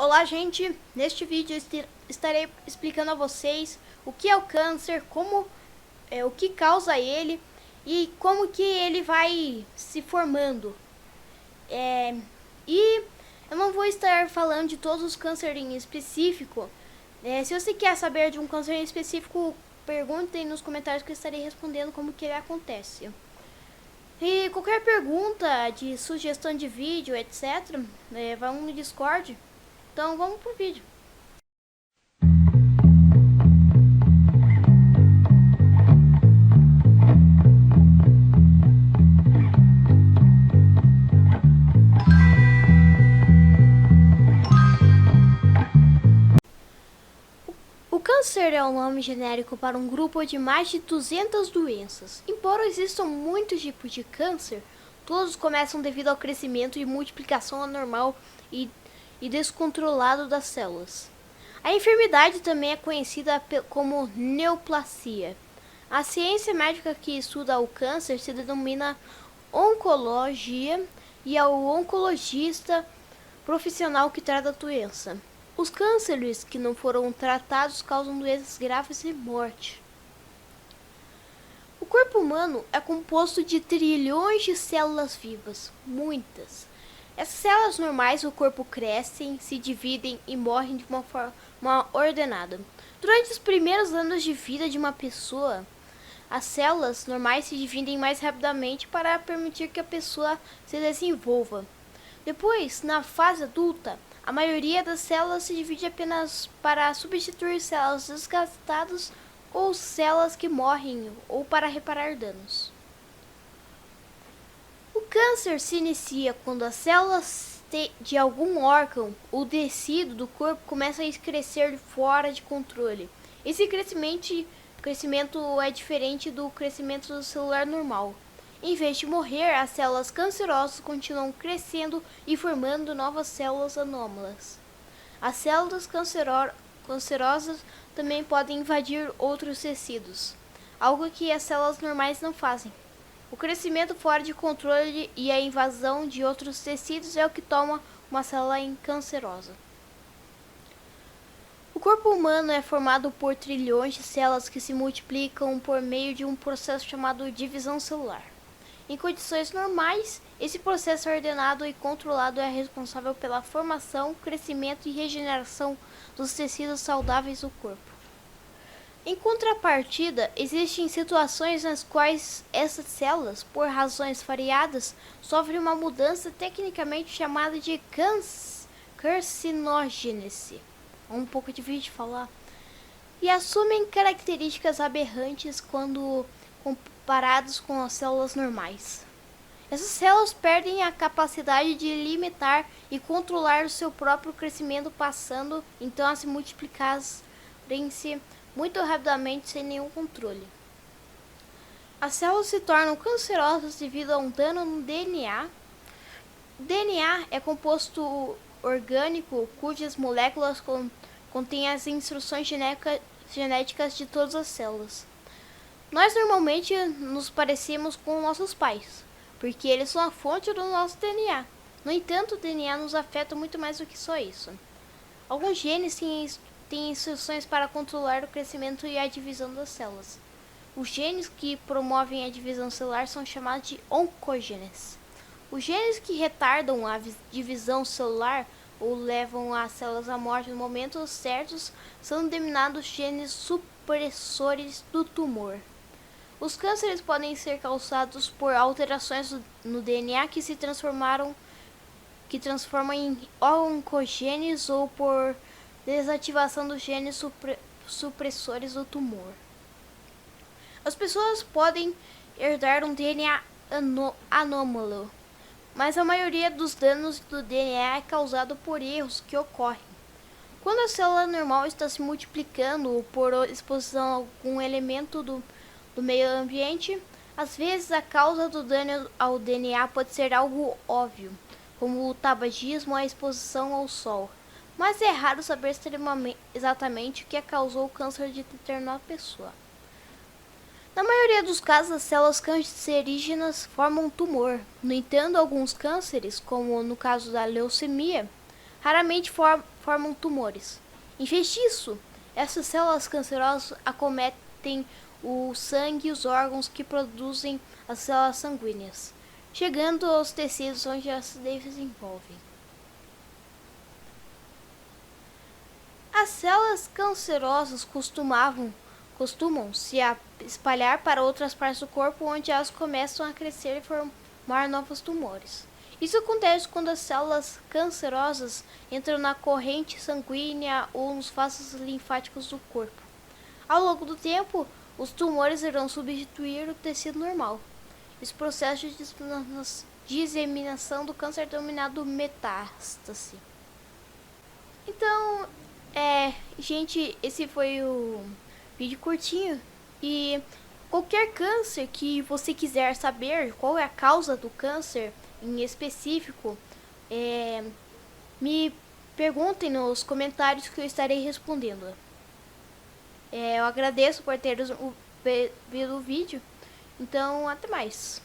Olá, gente! Neste vídeo estarei explicando a vocês o que é o câncer, o que causa ele e como que ele vai se formando. E eu não vou estar falando de todos os cânceres em específico. Se você quer saber de um câncer em específico, perguntem nos comentários que eu estarei respondendo como que ele acontece. E qualquer pergunta de sugestão de vídeo, etc., vão no Discord. Então vamos pro vídeo. O câncer é o nome genérico para um grupo de mais de 200 doenças. Embora existam muitos tipos de câncer, todos começam devido ao crescimento e multiplicação anormal e descontrolado das células. A enfermidade também é conhecida como neoplasia. A ciência médica que estuda o câncer se denomina oncologia e é o oncologista profissional que trata a doença. Os cânceres que não foram tratados causam doenças graves e morte. O corpo humano é composto de trilhões de células vivas, muitas. Essas células normais do corpo crescem, se dividem e morrem de uma forma ordenada. Durante os primeiros anos de vida de uma pessoa, as células normais se dividem mais rapidamente para permitir que a pessoa se desenvolva. Depois, na fase adulta, a maioria das células se divide apenas para substituir células desgastadas ou células que morrem ou para reparar danos. O câncer se inicia quando as células de algum órgão ou tecido do corpo começam a crescer fora de controle. Esse crescimento é diferente do crescimento celular normal. Em vez de morrer, as células cancerosas continuam crescendo e formando novas células anômalas. As células cancerosas também podem invadir outros tecidos, algo que as células normais não fazem. O crescimento fora de controle e a invasão de outros tecidos é o que torna uma célula cancerosa. O corpo humano é formado por trilhões de células que se multiplicam por meio de um processo chamado divisão celular. Em condições normais, esse processo ordenado e controlado é responsável pela formação, crescimento e regeneração dos tecidos saudáveis do corpo. Em contrapartida, existem situações nas quais essas células, por razões variadas, sofrem uma mudança tecnicamente chamada de carcinogênese. É um pouco difícil de falar. E assumem características aberrantes quando comparados com as células normais. Essas células perdem a capacidade de limitar e controlar o seu próprio crescimento, passando então a se multiplicarem-se muito rapidamente sem nenhum controle. As células se tornam cancerosas devido a um dano no DNA. O DNA é composto orgânico cujas moléculas contêm as instruções genéticas de todas as células. Nós normalmente nos parecemos com nossos pais, porque eles são a fonte do nosso DNA. No entanto, o DNA nos afeta muito mais do que só isso. Alguns genes têm instruções para controlar o crescimento e a divisão das células. Os genes que promovem a divisão celular são chamados de oncogenes. Os genes que retardam a divisão celular ou levam as células à morte no momento certos são denominados genes supressores do tumor. Os cânceres podem ser causados por alterações no DNA que transformam em oncogenes ou por desativação dos genes supressores do tumor. As pessoas podem herdar um DNA anômalo, mas a maioria dos danos do DNA é causado por erros que ocorrem. Quando a célula normal está se multiplicando ou por exposição a algum elemento do meio ambiente, às vezes a causa do dano ao DNA pode ser algo óbvio, como o tabagismo ou a exposição ao sol, mas é raro saber exatamente o que causou o câncer de determinada pessoa. Na maioria dos casos, as células cancerígenas formam um tumor. No entanto, alguns cânceres, como no caso da leucemia, raramente formam tumores. Em vez disso, essas células cancerosas acometem o sangue e os órgãos que produzem as células sanguíneas, chegando aos tecidos onde elas se desenvolvem. As células cancerosas costumam se espalhar para outras partes do corpo, onde elas começam a crescer e formar novos tumores. Isso acontece quando as células cancerosas entram na corrente sanguínea ou nos vasos linfáticos do corpo. Ao longo do tempo, os tumores irão substituir o tecido normal. Esse processo de disseminação do câncer é denominado metástase. Então, gente, esse foi o vídeo curtinho. E qualquer câncer que você quiser saber qual é a causa do câncer em específico, me perguntem nos comentários que eu estarei respondendo. Eu agradeço por ter visto o vídeo. Então, até mais.